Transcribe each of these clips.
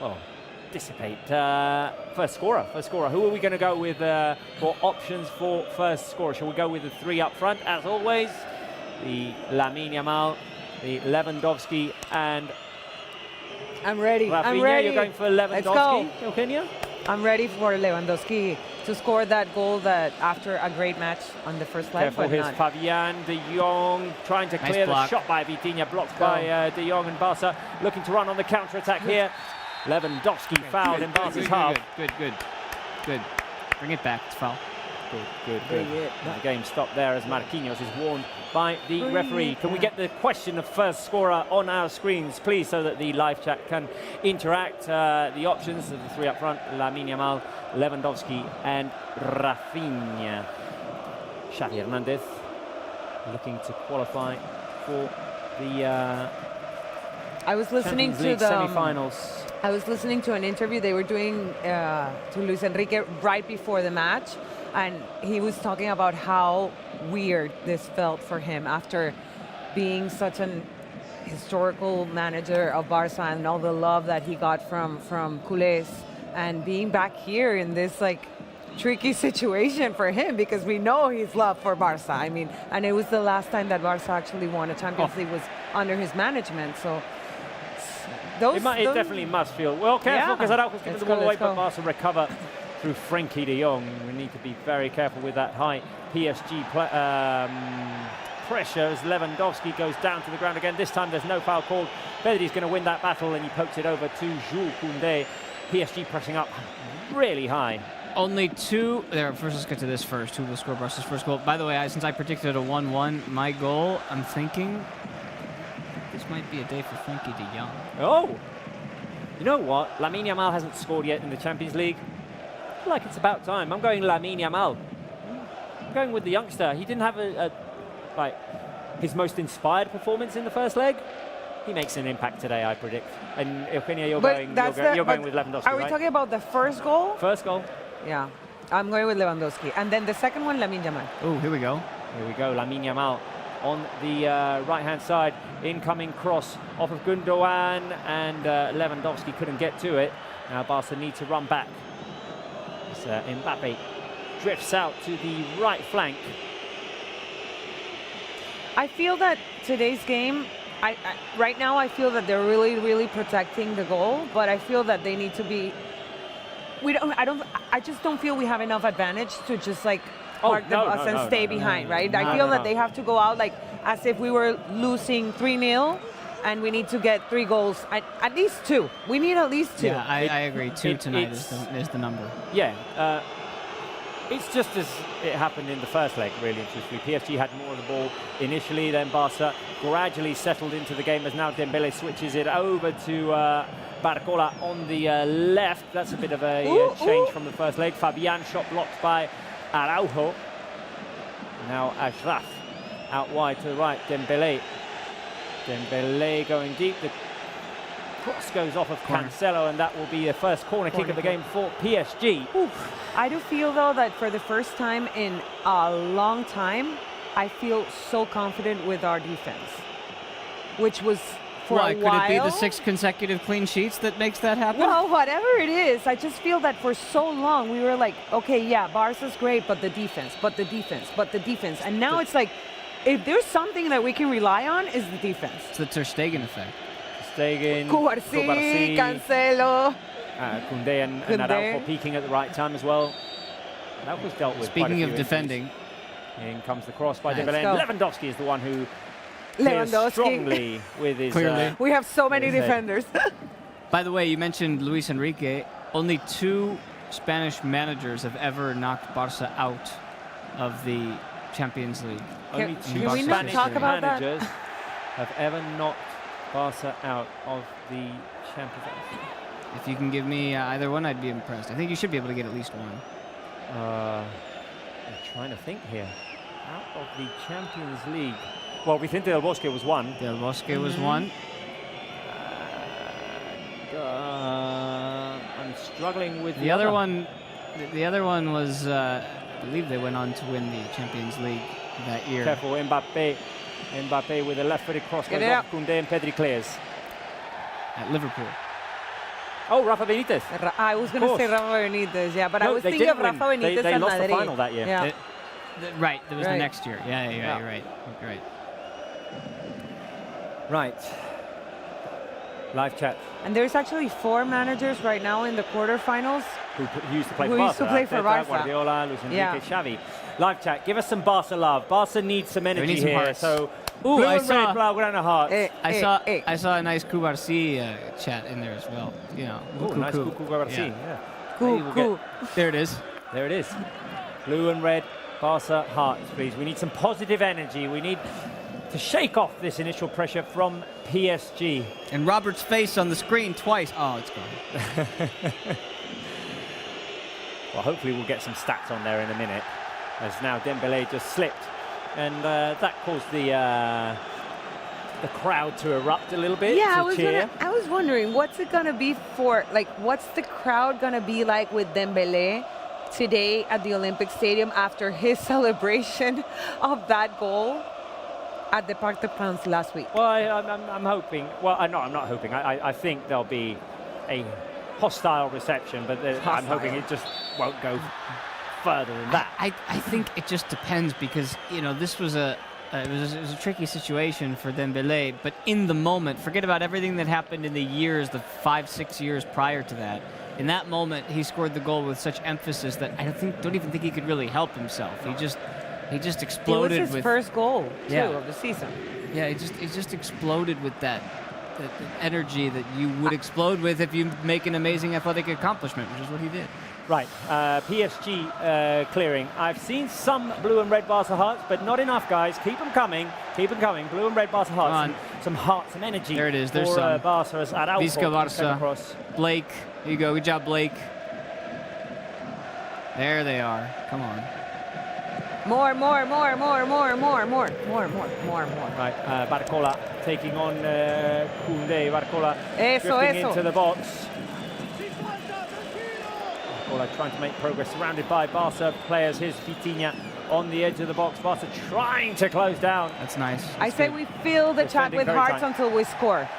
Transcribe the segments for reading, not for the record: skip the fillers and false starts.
well, dissipate. First scorer. Who are we going to go with for options for first scorer? Shall we go with the three up front, as always? The Lamine Yamal, the Lewandowski, and I'm ready. Rafinha. I'm ready. You're going for Lewandowski, Eugenia? I'm ready for Lewandowski to score that goal that after a great match on the first leg. Careful, here's Fabian, De Jong trying to clear the shot by Vitinha, blocked by De Jong, and Barca looking to run on the counter-attack here. Lewandowski fouled in Barca's half. Good. Bring it back, it's foul. Good. The game stopped there as Marquinhos is warned by the referee. Can we get the question of first scorer on our screens, please, so that the live chat can interact? The options of the three up front: Lamine Yamal, Lewandowski, and Rafinha. Xavi Hernandez looking to qualify for the I was listening Champions League to the semi-finals. I was listening to an interview they were doing to Luis Enrique right before the match, and he was talking about how weird this felt for him after being such an historical manager of Barca and all the love that he got from culés, and being back here in this like tricky situation for him, because we know his love for Barca. I mean, and it was the last time that Barca actually won a Champions League was under his management. So it definitely must feel well. Careful, because Araujo's given the ball away, but Barca recover through Frenkie de Jong. We need to be very careful with that high PSG pressure as Lewandowski goes down to the ground again. This time there's no foul called. Pedri's going to win that battle, and he pokes it over to Jules Koundé. PSG pressing up really high. Only two. There. First, let's get to this first. Who will score Barca's first goal? By the way, since I predicted a 1-1, my goal, I'm thinking this might be a day for Frenkie de Jong. Oh, you know what? Lamine Yamal hasn't scored yet in the Champions League. I feel like it's about time. I'm going Lamine Yamal. I'm going with the youngster. He didn't have his most inspired performance in the first leg. He makes an impact today, I predict. And Eugenia, you're going with Lewandowski, Are we talking about the first goal? First goal. Yeah, I'm going with Lewandowski. And then the second one, Lamine Yamal. Oh, here we go. Lamine Yamal on the right-hand side. Incoming cross off of Gundogan, and Lewandowski couldn't get to it. Now Barca need to run back. Mbappe drifts out to the right flank. I feel that today's game, right now I feel that they're really protecting the goal, but I feel that they need to be. I just don't feel we have enough advantage to just like park the bus and stay behind, right? I feel that they have to go out like as if we were losing 3-0. And we need to get 3 goals, at least 2. We need at least 2. Yeah, I agree. 2 tonight is the number. Yeah, it's just as it happened in the first leg, really. PSG had more of the ball initially, then Barca gradually settled into the game as now Dembele switches it over to Barcola on the left. That's a bit of a change from the first leg. Fabian shot blocked by Araujo. Now Ashraf out wide to the right, Dembele going deep. The cross goes off of Cancelo, and that will be the first corner kick of the game for PSG. I do feel, though, that for the first time in a long time, I feel so confident with our defense, which was for a while. Could it be the 6 consecutive clean sheets that makes that happen? Well, whatever it is, I just feel that for so long we were like, okay, yeah, Barca's great, but the defense. And now it's like, if there's something that we can rely on, is the defense. It's the Ter Stegen effect. Ter Stegen, Cubarsí, Cancelo. Koundé and Araujo peaking at the right time as well. That was dealt with. Speaking of defending. In comes the cross by Dembele. Lewandowski is the one who plays strongly with his... we have so many defenders. By the way, you mentioned Luis Enrique. Only 2 Spanish managers have ever knocked Barca out of the Champions League. Only 2 Spanish managers have ever knocked Barca out of the Champions League. If you can give me either one, I'd be impressed. I think you should be able to get at least one. I'm trying to think here. Out of the Champions League. Well, we think Del Bosque was one. Del Bosque was one. I'm struggling with the other one. The other one was, I believe they went on to win the Champions League that year. Careful, Mbappe with a left-footed cross goes off Koundé, and Pedri clears. At Liverpool. Oh, Rafa Benitez. I was going to say Rafa Benitez, yeah, but I was thinking of Rafa Benitez They and lost Madrid. the final that year. Yeah. Right, that was the Right. next year. Yeah, you're right. You're right. Right. Live chat. And there's actually 4 managers right now in the quarterfinals. Who used to play Who for Barca. used to play for Arteta, Barca. Guardiola, Luis Enrique, Yeah. Xavi. Live chat. Give us some Barca love. Barca needs some energy need some here. hearts. So, Ooh, blue I and saw- red, Blaugrana hearts. I saw a nice Kubarsi chat in there as well. You know, Ooh, nice Cuckoo Guarci. Yeah. Yeah. Cool, Maybe we'll cool. There it is. There it is. Blue and red, Barca hearts, please. We need some positive energy. We need to shake off this initial pressure from PSG. And Robert's face on the screen twice. Oh, it's gone. Well, hopefully we'll get some stats on there in a minute, as now Dembélé just slipped, and that caused the crowd to erupt a little bit. Yeah, to cheer. I was wondering, what's it gonna be for? Like, what's the crowd gonna be like with Dembélé today at the Olympic Stadium after his celebration of that goal at the Parc des Princes last week? Well, I'm hoping. Well, I'm not hoping. I think there'll be a hostile reception, but I'm hoping it just won't go further than that. I think it just depends because, you know, this was it was a tricky situation for Dembélé, but in the moment, forget about everything that happened in the years, the 5-6 years prior to that. In that moment, he scored the goal with such emphasis that I don't even think he could really help himself. He just exploded. It was his with first goal too Yeah. of the season. Yeah, it just exploded with that energy that you would explode with if you make an amazing athletic accomplishment, which is what he did. Right, PSG clearing. I've seen some blue and red Barca hearts, but not enough, guys. Keep them coming. Keep them coming. Blue and red Barca hearts. Some hearts, some energy. There it is. There's for some. Barca as Araujo Visca comes Barça. across. Blake, here you go. Good job, Blake. There they are. Come on. More. Right, Barcola taking on Koundé. Barcola drifting into the box. Barcola trying to make progress, surrounded by Barca players. Here's Vitinha on the edge of the box. Barca trying to close down. That's nice. I say we fill the chat Defending with very hearts tight. until we score.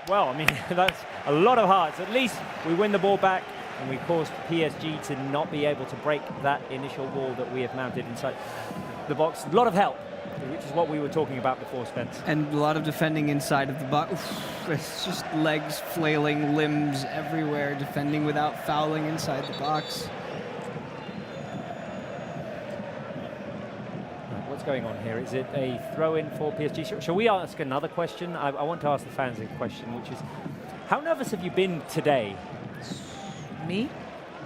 Well, I mean, that's a lot of hearts. At least we win the ball back, and we caused PSG to not be able to break that initial wall that we have mounted inside the box. A lot of help, which is what we were talking about before, Spence. And a lot of defending inside of the box. It's just legs flailing, limbs everywhere, defending without fouling inside the box. What's going on here? Is it a throw-in for PSG? Shall we ask another question? I want to ask the fans a question, which is, how nervous have you been today? Me?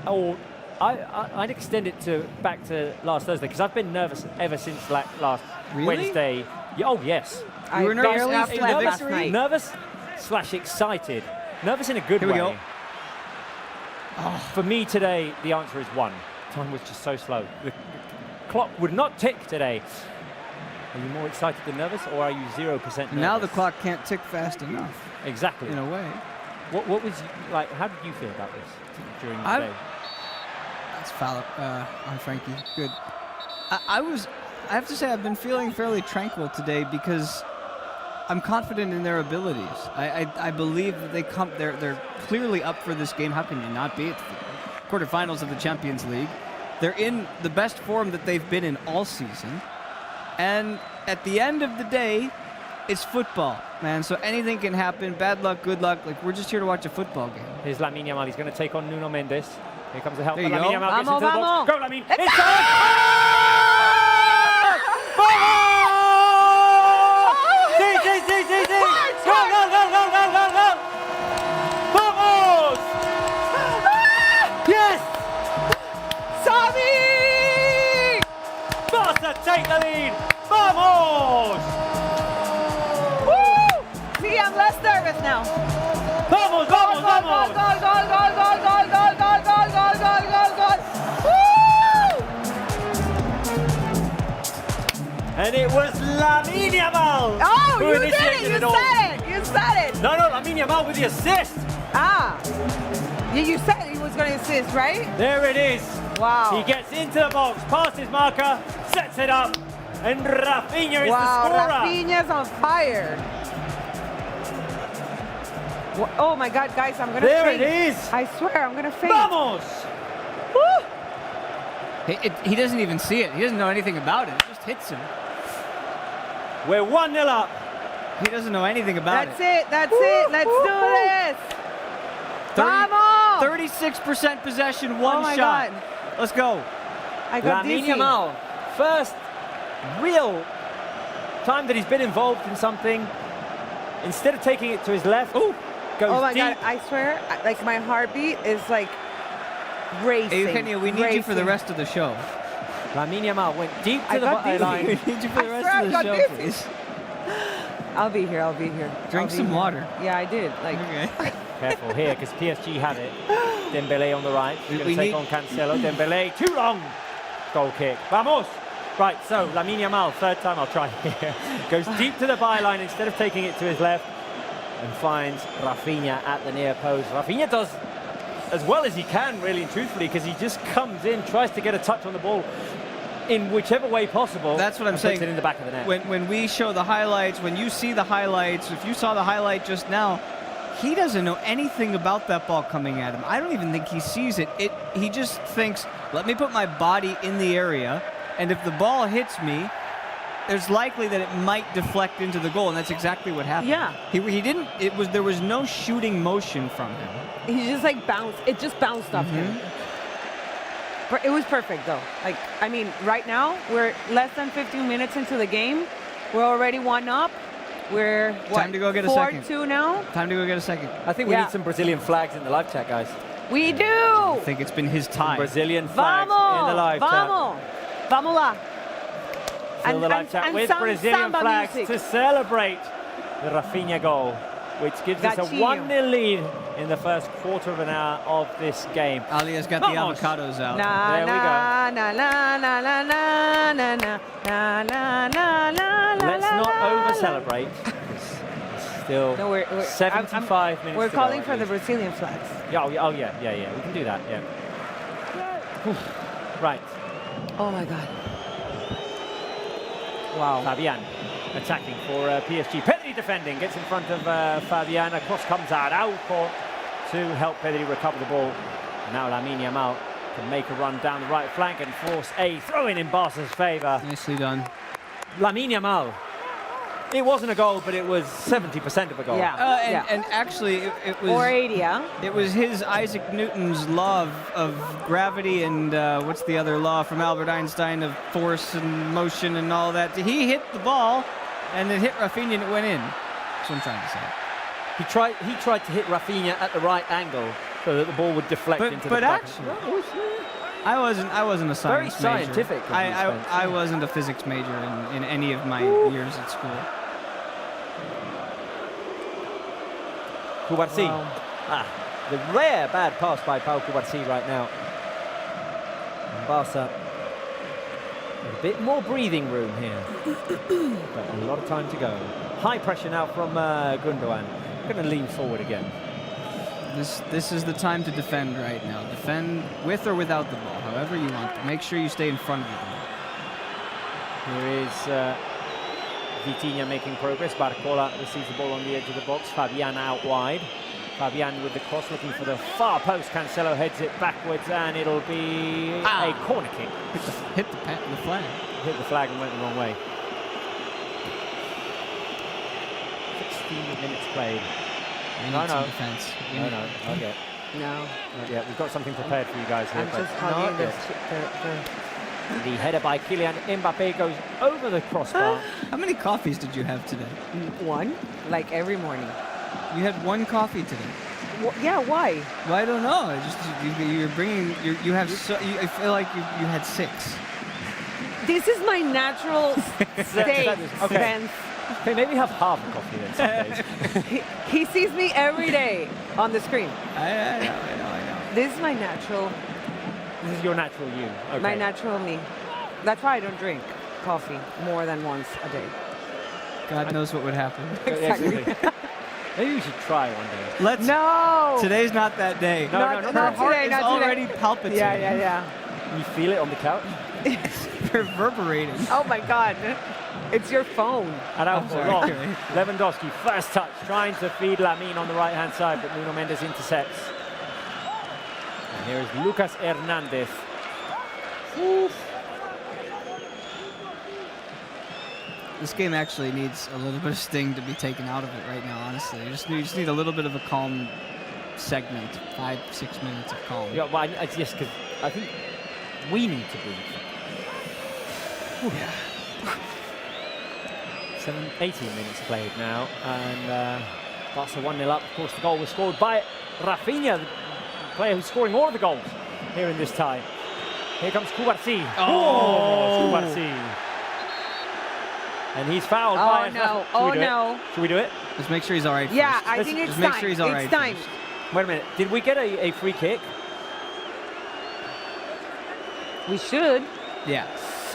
Or I'd extend it back to last Thursday, because I've been nervous ever since last Really? Wednesday. Oh, yes. I were nervous barely after slept the last victory? night. Nervous/excited. Nervous in a good Here we way. go. For me today, the answer is 1. Time was just so slow. The clock would not tick today. Are you more excited than nervous, or are you 0% nervous? Now the clock can't tick fast enough, Exactly. in a way. What was like? How did you feel about this during the day? That's foul on Frankie. Good. I have to say, I've been feeling fairly tranquil today because I'm confident in their abilities. I believe that they're clearly up for this game. How can you not be? It's the quarterfinals of the Champions League. They're in the best form that they've been in all season. And at the end of the day, it's football, man. So anything can happen. Bad luck, good luck. Like, we're just here to watch a football game. Here's Lamine Yamal. He's going to take on Nuno Mendes. Here comes the help. There you Lamine go. Yamal gets Vamos, into the box. vamos. Go, Lamine. It's It's Vamos! Yes! Sabi! Barca take the lead. Vamos! Woo! See, I'm less nervous now. Vamos, vamos, Goal, vamos! goal, goal, goal, goal, goal, goal, goal, goal, goal, goal, goal, goal. Woo! And it was Lamine Yamal. Oh, who you did initiated it! You all. said it! You said it! No, Lamine Yamal with the assist. Ah. You said he was going to assist, right? There it is. Wow. He gets into the box, passes marker, sets it up, and Rafinha is Wow, the scorer. Rafinha's on fire. Oh my God, guys, I'm gonna There faint. it is. I swear, I'm gonna faint. Vamos! Woo! He doesn't even see it. He doesn't know anything about it. It just hits him. We're 1-0 up. He doesn't know anything about That's it. That's it. Let's do this. Vamos! 36% possession, one Oh my shot. God. Let's go. I got Lamine dizzy. Yamal, first real time that he's been involved in something. Instead of taking it to his left, goes Oh my deep. God, I swear, like my heartbeat is like racing. Eugenio, we need you for the racing. rest of the show. Lamine Yamal went deep to I the got dizzy. byline. We need you for the I rest swear of I the got show, dizzy. please. I'll be here. I'll be here. Drink I'll be some here. water. Yeah, I did. Like, Okay. Careful here, because PSG have it. Dembele on the right. He's going We to take need- on Cancelo. Dembele, too long. Goal kick. Vamos! Right, so Lamine Yamal, third time I'll try here. Goes deep to the byline instead of taking it to his left and finds Rafinha at the near post. Rafinha does as well as he can, really and truthfully, because he just comes in, tries to get a touch on the ball in whichever way possible. That's what I'm and saying. Puts it in the back of the net. When we show the highlights, when you see the highlights, if you saw the highlight just now, he doesn't know anything about that ball coming at him. I don't even think he sees it. He just thinks, let me put my body in the area, and if the ball hits me, there's likely that it might deflect into the goal, and that's exactly what happened. Yeah. He didn't. There was no shooting motion from him. he just like bounced. It just bounced off him. But it was perfect though. Like, I mean, right now we're less than 15 minutes into the game. We're already 1-up. We're what, Time to go get a second. 4-2 now. Time to go get a second. I think we Yeah. need some Brazilian flags in the live chat, guys. We do. I think it's been his time. Brazilian flags in the Vamos, live chat. vamos, vamos lá. Fill the live chat with some Brazilian samba flags music. to celebrate the Rafinha goal, which gives us a Gatinho. 1-0 lead in the first quarter of an hour of this game. Ali's got Vamos. the avocados out. Na There we go. na na na na na na na na na na na na. Let's not over-celebrate. It's still No, we're 75 minutes We're to go, calling at for the least. Brazilian flags. Yeah, oh yeah. We can do that, yeah. Right, Oh my God. Wow. Fabian attacking for PSG. Pedri defending, gets in front of Fabian. A cross comes out. Araujo to help Pedri recover the ball. Now Lamine Yamal can make a run down the right flank and force a throw-in in Barca's favour. Nicely done. Lamine Yamal. It wasn't a goal, but it was 70% of a goal. Yeah. And actually, it was. Or 80, yeah. It was his Isaac Newton's law of gravity and what's the other law from Albert Einstein of force and motion and all that. He hit the ball and it hit Rafinha and it went in. That's what I'm trying to say. He tried to hit Rafinha at the right angle so that the ball would deflect into the But back. actually, I wasn't a Very science scientific of major. you, Spence. I wasn't a physics major in any of my years at school. Cubarsí. Wow. The rare bad pass by Pau Cubarsí right now. And Barca with a bit more breathing room here, but a lot of time to go. High pressure now from Gundogan. Going to lean forward again. This is the time to defend right now. Defend with or without the ball, however you want. Make sure you stay in front of the ball. Here is Vitinha making progress. Barcola receives the ball on the edge of the box. Fabian out wide. Fabian with the cross looking for the far post. Cancelo heads it backwards and it'll be a corner kick. Hit the flag. Hit the flag and went the wrong way. 16 minutes played. We No, need some no. defense. We No, need- no, not yet. No. Not yet. We've got something prepared for you guys here. I'm but just not hugging yet. The header by Kylian Mbappe goes over the crossbar. How many coffees did you have today? One, like every morning. You had one coffee today. Yeah, why? Well, I don't know. I just you're bringing. You have. I feel like you had 6. This is my natural state, Okay. Spence. Okay, maybe have half a coffee then some days. He sees me every day on the screen. I know. This is my natural, This is your natural you. Okay. my natural me. That's why I don't drink coffee more than once a day. God knows what would happen. Exactly. Maybe we should try one day. Let's. No. Today's not that day. No, Not- no, no, not no. Heart today, is not today. already palpitating. Yeah. You feel it on the couch? Reverberating. Oh my God. It's your phone. And out for long. sorry. Lewandowski, first touch, trying to feed Lamine on the right-hand side, but Nuno Mendes intercepts. And here is Lucas Hernandez. This game actually needs a little bit of sting to be taken out of it right now, honestly. You just need a little bit of a calm segment, 5-6 minutes of calm. Yeah, well, yes, because I think we need to breathe. Yeah. 18 minutes played now, and Barca 1-0 up. Of course, the goal was scored by Rafinha, the player who's scoring all of the goals here in this tie. Here comes Cubarsí. Oh! Cubarsí. And he's fouled Oh by... no! Should we Oh do it? no! Should we do it? Let's make sure he's all right Yeah, first. I think it's Just time. make sure he's all right It's time. first. Wait a minute. Did we get a free kick? We should. Yeah.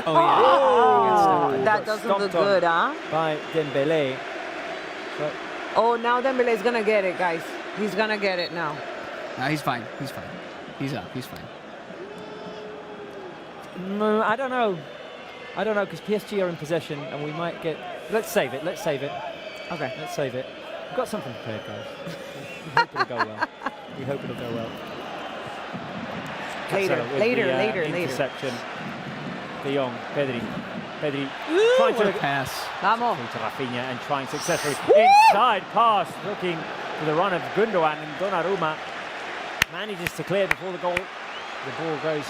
Oh, Oh, yeah. that doesn't Stomped look on good, huh? By Dembélé. So, Oh, now Dembele's gonna get it, guys. He's gonna get it now. No, he's fine. He's fine. He's up. He's fine. I don't know. I don't know, because PSG are in possession, and we might get... Let's save it. Let's save it. Okay. Let's save it. We've got something prepared, guys. We hope it'll go well. We hope it'll go well. Later, Cancelo with later, the, later. interception. De Jong, Pedri. Pedri Trying trying to to... pass. Vamos. Through to Rafinha and trying successfully. Inside pass, looking for the run of Gundogan, and Donnarumma manages to clear before the goal. The ball goes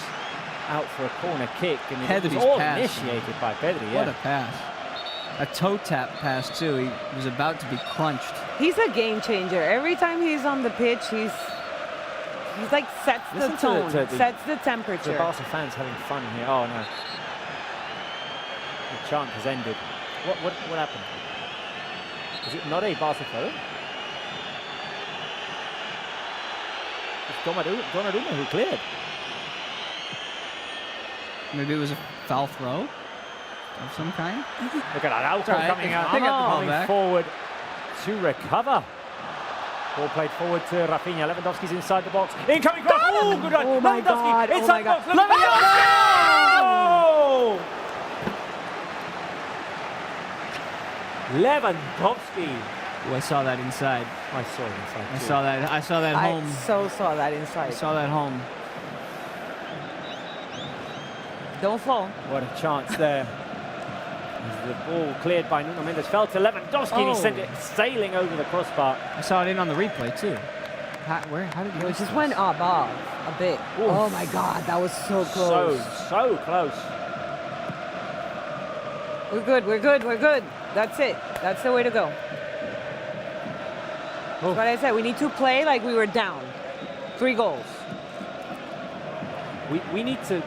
out for a corner kick, and it was Pedri's all pass. initiated by Pedri. What Yeah. a pass. A toe tap pass, too. He was about to be crunched. He's a game changer. Every time he's on the pitch, he's like sets the Listen to tone, the- sets the The temperature. Barca fans having fun here. Oh no. The chant has ended. What happened? Is it not a Barca foul? It's Donnarumma who cleared. Maybe it was a foul throw of some kind. Look at Araujo Right, coming out, they got the ball coming back. forward to recover. Ball played forward to Rafinha. Lewandowski's inside the box. Incoming cross. Oh, good run. Oh my Lewandowski God, oh inside my the box. God. Lewandowski. Oh, I saw that inside. I saw it inside. I too. saw that. I saw that home. I so saw that I inside. saw that home. Don't fall. What a chance there. As the ball cleared by Nuno Mendes fell to Lewandowski, and he sent it sailing over the crossbar. I saw it in on the replay too. How did he It miss just this? went above a bit. Oof. Oh my God, that was so close. So close. We're good, we're good, we're good. That's it. That's the way to go. Oh. That's what I said. We need to play like we were down. 3 goals. We need to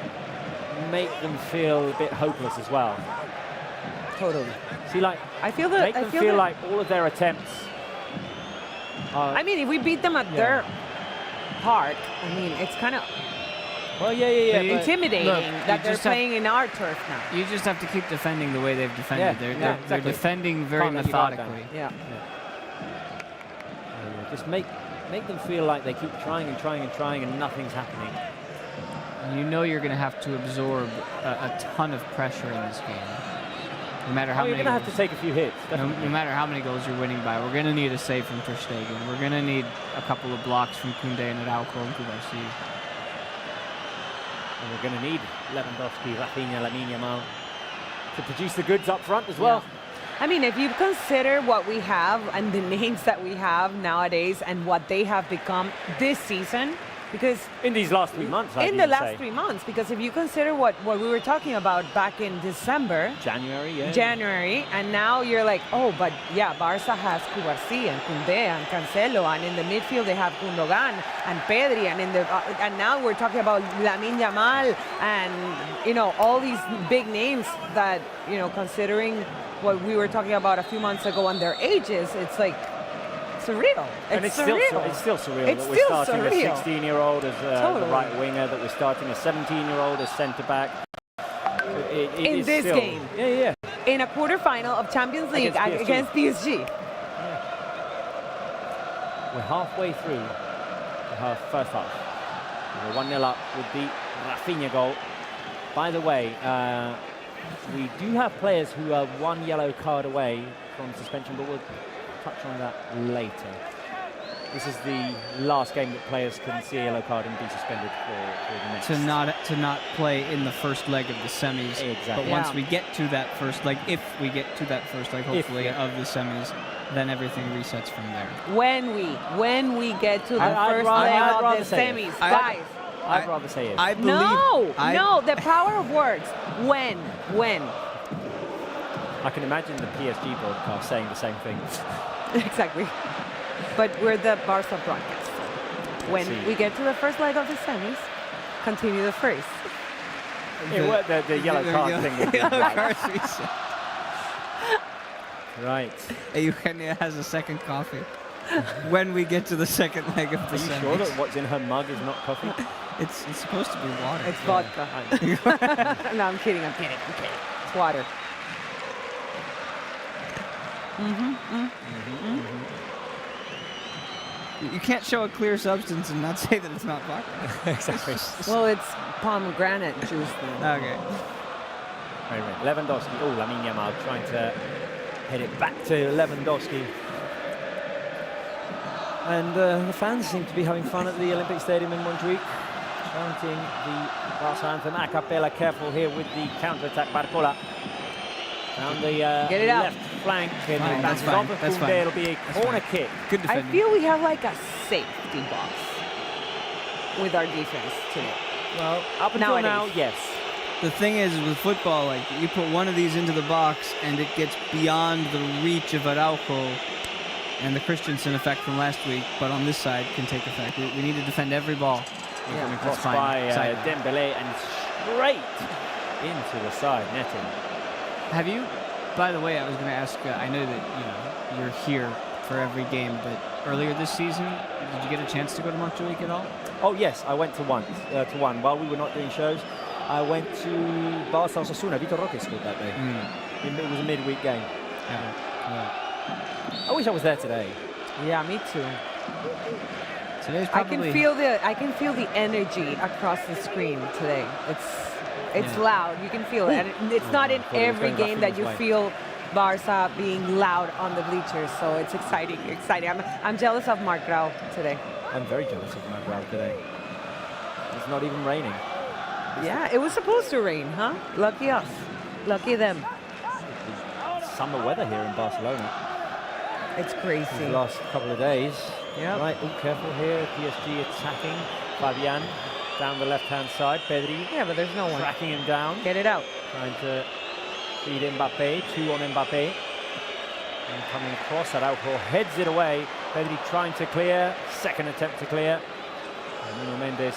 make them feel a bit hopeless as well. Totally. See, like, I feel that. make them feel like all of their attempts are... I mean, if we beat them at Yeah. their park, I mean, it's kind of well, yeah. But- intimidating look, that you they're just have- playing in our turf now. You just have to keep defending the way they've defended. Yeah, They're exactly. defending very Can't let your guard down. methodically. Yeah. Just make them feel like they keep trying and trying and trying and nothing's happening. And you know you're going to have to absorb a ton of pressure in this game. No matter how You're many going to have to take a few hits. no Definitely. matter how many goals you're winning by, we're going to need a save from Ter Stegen. We're going to need a couple of blocks from Koundé and Araujo and Cubarsí. And we're going to need Lewandowski, Rafinha, Lamine Yamal to produce the goods up front as well. I mean, if you consider what we have and the names that we have nowadays and what they have become this season, because In these last 3 months, I'd in the even last say. 3 months, because if you consider what we were talking about back in December, January, and now you're like, oh, but yeah, Barca has Cubarsí and Koundé and Cancelo, and in the midfield they have Gundogan and Pedri, and and now we're talking about Lamine Yamal and all these big names that considering what we were talking about a few months ago and their ages, it's like surreal. And it's still surreal It's that we're still starting surreal. a 16-year-old as the Totally. right winger, that we're starting a 17-year-old as centre back. It In is this still- game. Yeah. In a quarterfinal of Champions League Against PSG. We're halfway through the first half. We're 1-0 up with the Rafinha goal. By the way, We do have players who are one yellow card away from suspension, but we'll touch on that later. This is the last game that players can see a yellow card and be suspended for the next. To not play in the first leg of the semis. Exactly. But once we get to that first leg, if we get to that first leg, hopefully, of the semis, then everything resets from there. When we get to the I'd first rather- leg I'd of rather the say it. semis, guys. I'd rather say it. I believe. No, the power of words. When? I can imagine the PSG broadcast saying the same thing. Exactly. But we're the Barca broadcast. When we get to the first leg of the semis, continue the phrase. The yellow card thing. would be right. Right. Eugenia has a second coffee. When we get to the second leg of the Are you semis. sure that what's in her mug is not coffee? It's supposed to be water. It's vodka. No, I'm kidding. It's water. You can't show a clear substance and not say that it's not vodka. Exactly. Well, it's pomegranate juice then. Okay. Right. Lewandowski. Oh, Lamine Yamal trying to head it back to Lewandowski. And the fans seem to be having fun at the Olympic Stadium in Montjuic, chanting the Barca anthem a cappella. Careful here with the counter-attack. Barcola down the Get it out. left flank. And Fine, it that's bounces fine, off of that's Koundé. fine. It'll be a corner kick. Good I defending. feel we have like a safety box with our defense today. Well, up until Nowadays. now, yes. The thing is, with football, like you put one of these into the box and it gets beyond the reach of Araujo and the Christensen effect from last week, but on this side can take effect. We need to defend every ball. Coming That's across fine. by Side. Dembélé and straight into the side netting. Have you, by the way, I was going to ask, I know that you're here for every game, but earlier this season, did you get a chance to go to Montjuic at all? Oh yes, I went to one. While we were not doing shows, I went to Barça Osasuna. Vitor Roque scored that day. It was a midweek game. Yeah. I wish I was there today. Yeah, me too. Today's I probably... can feel the energy across the screen today. It's loud. You can feel it. And it's not in thought it was every going game that Rafinha's you way. feel Barca being loud on the bleachers. So it's exciting. I'm jealous of Marc Grau today. I'm very jealous of Maguire today. It's not even raining. Yeah, it was supposed to rain, huh? Lucky us. Lucky them. Summer weather here in Barcelona. It's The crazy. last couple of days. Yep. Right, oh, careful here. PSG attacking. Fabian down the left-hand side. Pedri Yeah, but there's no one. tracking him down. Get it out. Trying to feed Mbappe. 2 on Mbappe. And coming across, Araujo heads it away. Pedri trying to clear. Second attempt to clear. And Nuno Mendes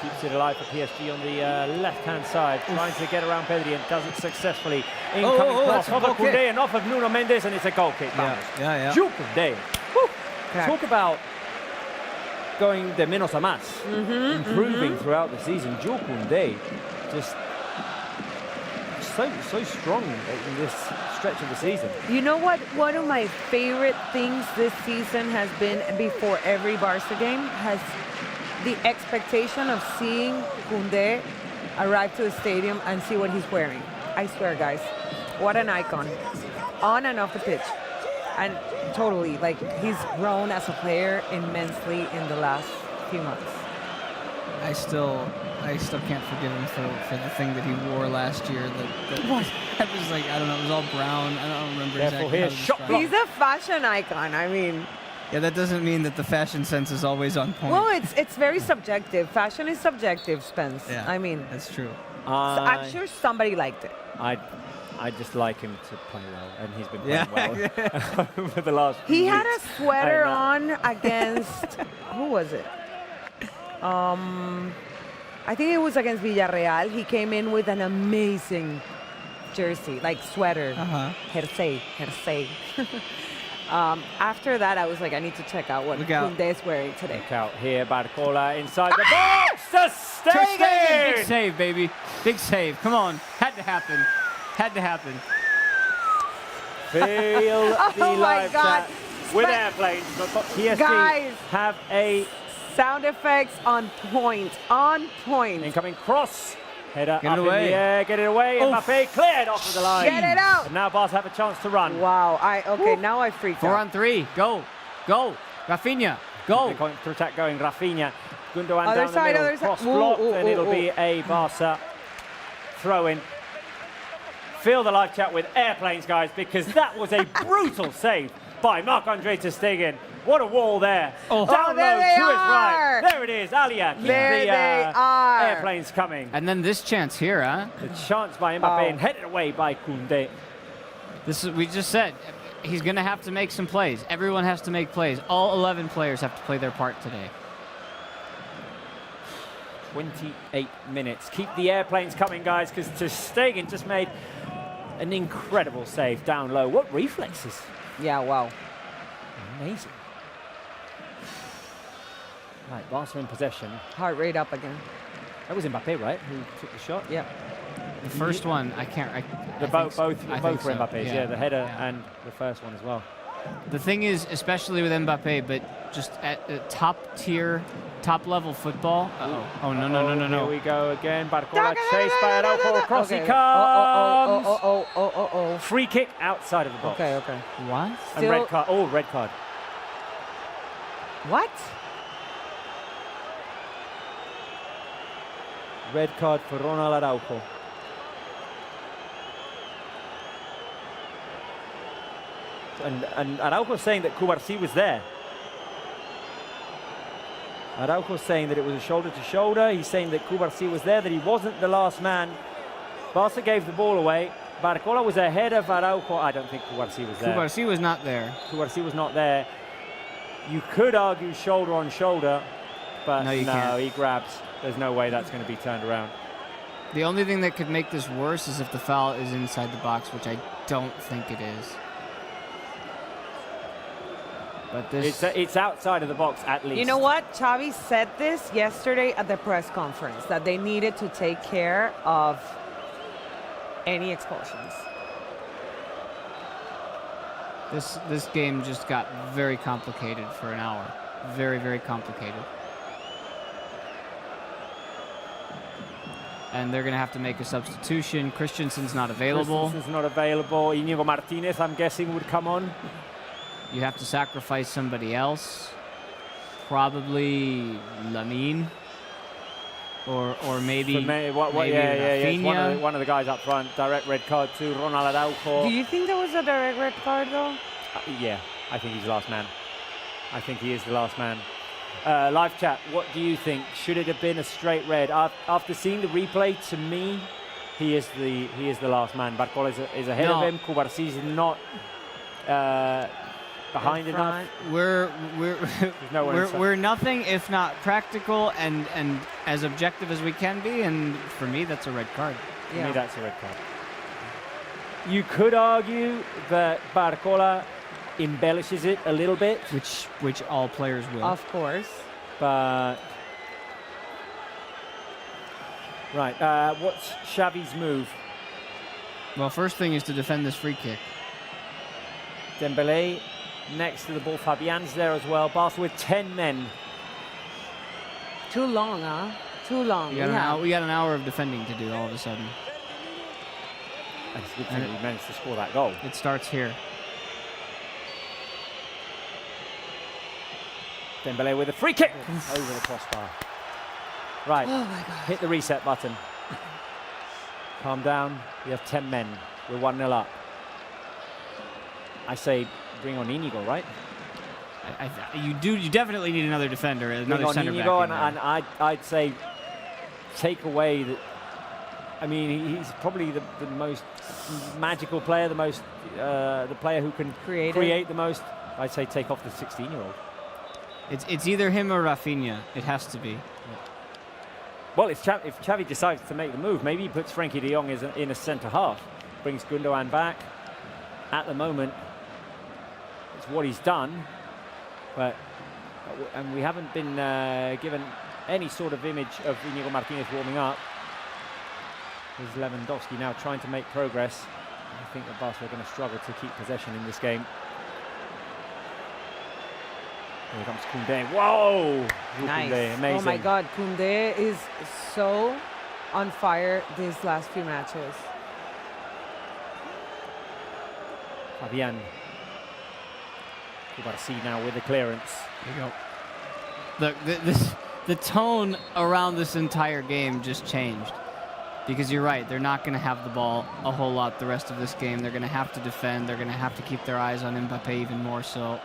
keeps it alive for PSG on the left-hand side. Trying to get around Pedri and does it successfully. Incoming cross that's a off of goal kick. Koundé and off of Nuno Mendes, and it's a goal kick. Yeah. Jules Koundé. Woo! Crack. Talk about going de menos a más, improving throughout the season. Jules Koundé just so strong in this stretch of the season. You know what? One of my favorite things this season has been, before every Barca game, has the expectation of seeing Koundé arrive to the stadium and see what he's wearing. I swear, guys, what an icon, on and off the pitch. And totally, like, he's grown as a player immensely in the last few months. I still can't forgive him for the thing that he wore last year. That I was like, I don't know, it was all brown. I don't remember Careful exactly here, how to shot describe block. it. He's a fashion icon. I mean, Yeah, that doesn't mean that the fashion sense is always on point. well, it's very subjective. Fashion is subjective, Spence. Yeah, I mean, that's true. so I'm sure somebody liked it. I just like him to play well, and he's been playing well over the last few He had a weeks. sweater And, on against who was it? I think it was against Villarreal. He came in with an amazing jersey, like sweater, jersey. After that, I was like, I need to check out what Look out. Koundé's wearing today. Look out here, Barcola inside the box. Ter Ter Stegen, big Stegen! save, baby. Big save. Come on. Had to happen. Had to happen. Feel the Oh my live God. chat with airplanes. But PSG Guys. have a Sound effects on point. On point. incoming cross. Header Get up it in away. the air, get it away. Oof. Mbappe cleared off of the line. Get it out. And now Barca have a chance to run. Wow. Okay, now I freaked 4 out. on 3. Go. Rafinha, go. The counter-attack going. Rafinha, Gundogan Other down side, the middle, other side. cross blocked, Ooh, and ooh, it'll ooh, be a Barca throw-in. Feel the live chat with airplanes, guys, because that was a brutal save by Marc-Andre ter Stegen. What a wall there. Oh. Down Oh, there low they to his are. right. There it is, Alia. Keep There the they are. airplanes coming. And then this chance here, huh? The chance by Mbappe Wow. and headed away by Koundé. This is, we just said, he's going to have to make some plays. Everyone has to make plays. All 11 players have to play their part today. 28 minutes. Keep the airplanes coming, guys, because ter Stegen just made an incredible save down low. What reflexes. Yeah, wow. Amazing. Right, Barca in possession. Heart rate up again. That was Mbappe, right, who took the shot? Yeah. The first one, I can't. Both I were think so. Mbappe's, yeah, the header and the first one as well. The thing is, especially with Mbappe, but just at the top level football. Oh no! Here we go again. Barcola Da, da, da, chased da, by da, da, Araujo. da. Across he Okay. comes. Oh. Free kick outside of the box. Okay. What? And Still- red card. Oh, red card. What? Red card for Ronald Araujo. And Araujo's saying that Cubarsí was there. Araujo's saying that it was a shoulder to shoulder. He's saying that Cubarsí was there, that he wasn't the last man. Barca gave the ball away. Barcola was ahead of Araujo. I don't think Cubarsí was there. Cubarsí was not there. Cubarsí was not there. You could argue shoulder on shoulder, but No, you can't. he grabs. There's no way that's going to be turned around. The only thing that could make this worse is if the foul is inside the box, which I don't think it is. But this, It's outside of the box at least. You know what? Xavi said this yesterday at the press conference, that they needed to take care of any expulsions. this game just got very complicated for an hour. Very, very complicated. And they're going to have to make a substitution. Christensen's not available. Christensen's not available. Íñigo Martínez, I'm guessing, would come on. You have to sacrifice somebody else. Probably Lamine. Or maybe, Yeah. It's Rafinha. one of the guys up front. Direct red card to Ronald Araujo. Do you think there was a direct red card, though? Yeah, I think he's the last man. I think he is the last man. Live chat, what do you think? Should it have been a straight red? After seeing the replay, to me, he is the last man. Barcola is ahead of him. Cubarsí is not behind enough. We're nowhere inside. we're nothing if not practical and as objective as we can be, and for me that's a red card. To me, that's a red card. You could argue that Barcola embellishes it a little bit, Which all players will. Of course. but right. What's Xavi's move? Well, first thing is to defend this free kick. Dembélé next to the ball. Fabian's there as well. Barca with 10 men. Too long, huh? Too long. We got an hour of defending to do all of a sudden. And it's a good thing we managed to score that goal. It starts here. Dembélé with a free kick over the crossbar. Right, Oh my God. hit the reset button. Calm down. We have 10 men. We're 1-0 up. I say bring on Íñigo, right? You definitely need another defender, Bring another on center back. Íñigo, in there. and I'd say take away the. I mean, he's probably the most magical player, the player who can Creative. create the most. I'd say take off the 16-year-old. It's either him or Rafinha. It has to be. Well, if Xavi decides to make the move, maybe he puts Frankie de Jong in a centre half, brings Gundogan back. At the moment, it's what he's done, and we haven't been given any sort of image of Íñigo Martínez warming up. There's Lewandowski now trying to make progress. I think that Barca are going to struggle to keep possession in this game. Here comes Koundé. Whoa! Nice. Koundé, amazing. Oh my God, Koundé is so on fire these last few matches. Fabian. Cubarsí now with the clearance. There you go. The tone around this entire game just changed. Because you're right, they're not going to have the ball a whole lot the rest of this game. They're going to have to defend. They're going to have to keep their eyes on Mbappe even more so.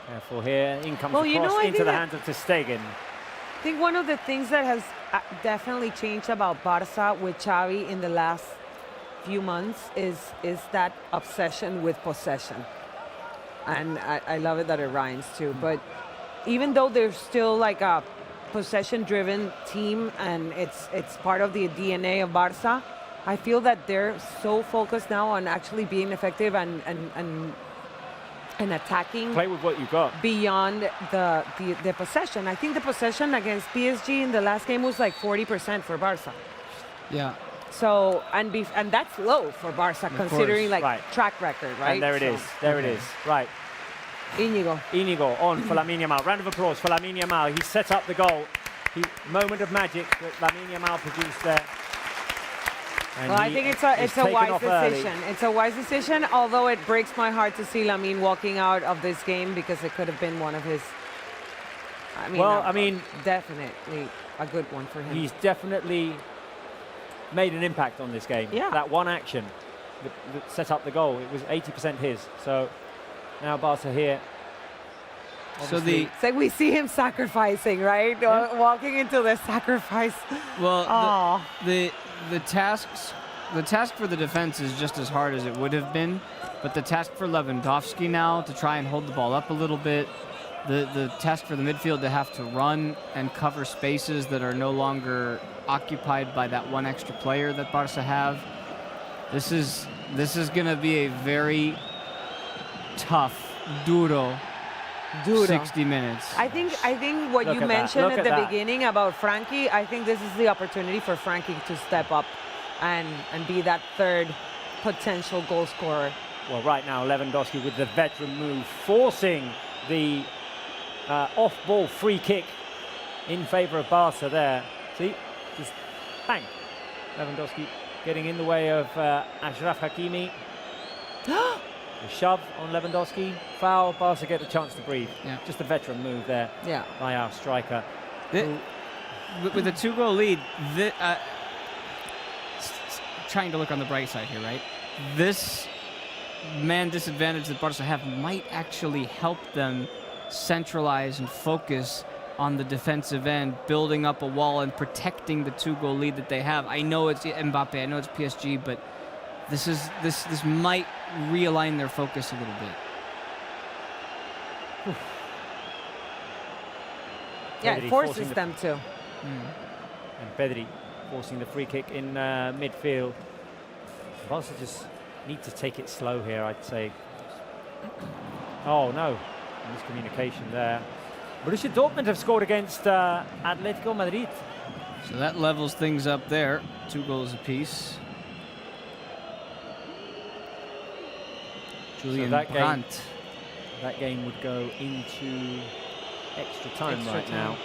Careful here. In comes Well, the you know, cross I into think the that- hands of Ter Stegen. I think one of the things that has definitely changed about Barça with Xavi in the last few months is that obsession with possession. And I love it that it rhymes too. But even though they're still like a possession-driven team and it's part of the DNA of Barça, I feel that they're so focused now on actually being effective and attacking Play with what you got. beyond the possession. I think the possession against PSG in the last game was like 40% for Barça. Yeah. So and that's low for Barça considering like Right. track record, right? And there it So, is. There it is. Right. Íñigo. On for Lamine Yamal. Round of applause for Lamine Yamal. He set up the goal. Moment of magic that Lamine Yamal produced there. And Well, I think it's a taken wise off early. decision. It's a wise decision, although it breaks my heart to see Lamine walking out of this game because it could have been one of his. Definitely a good one for him. He's definitely made an impact on this game. Yeah. That one action that set up the goal, it was 80% his. So now Barca here. So Obviously- It's like we see him sacrificing, right? Walking into the sacrifice. Well, the task for the defense is just as hard as it would have been, but the task for Lewandowski now to try and hold the ball up a little bit, the task for the midfield to have to run and cover spaces that are no longer occupied by that one extra player that Barca have. This is going to be a very tough, duro 60 minutes. I think what Look you at that. mentioned Look at at the that. beginning about Frankie, I think this is the opportunity for Frankie to step up and be that third potential goal scorer. Well, right now, Lewandowski with the veteran move, forcing the off-ball free kick in favour of Barca there. See? Just bang. Lewandowski getting in the way of Achraf Hakimi. The shove on Lewandowski. Foul. Barca get a chance to breathe. Yeah. Just a veteran move there Yeah. by our striker. With a 2-goal lead, trying to look on the bright side here, right? This man disadvantage that Barca have might actually help them centralize and focus on the defensive end, building up a wall and protecting the 2-goal lead that they have. I know it's Mbappe, I know it's PSG, but this might realign their focus a little bit. Yeah, Pedri it forces forcing them to. And Pedri forcing the free kick in midfield. Barca just need to take it slow here, I'd say. Oh no, miscommunication there. Borussia Dortmund have scored against Atletico Madrid. So that levels things up there. 2 goals apiece. Julian that game- Brandt. That game would go into extra time Extra right time. now.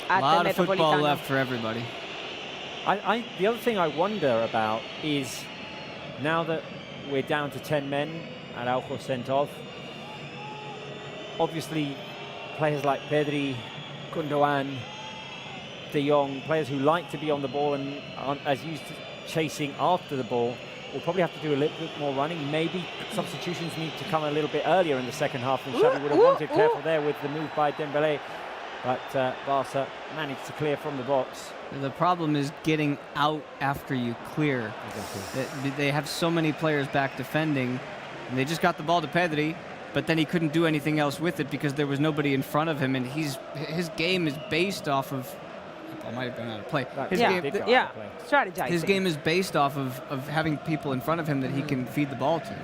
At A lot the of football Metropolitano. left for everybody. The other thing I wonder about is now that we're down to 10 men, Araujo sent off, obviously players like Pedri, Gundogan, De Jong, players who like to be on the ball and aren't as used to chasing after the ball, will probably have to do a little bit more running. Maybe substitutions need to come a little bit earlier in the second half than Xavi would have wanted. Careful there with the move by Dembélé. But Barca managed to clear from the box. The problem is getting out after you clear. They have so many players back defending, and they just got the ball to Pedri, but then he couldn't do anything else with it because there was nobody in front of him, and his game is based off of. I might have gone out of play. His Strategizing. game is based off of having people in front of him that he can feed the ball to.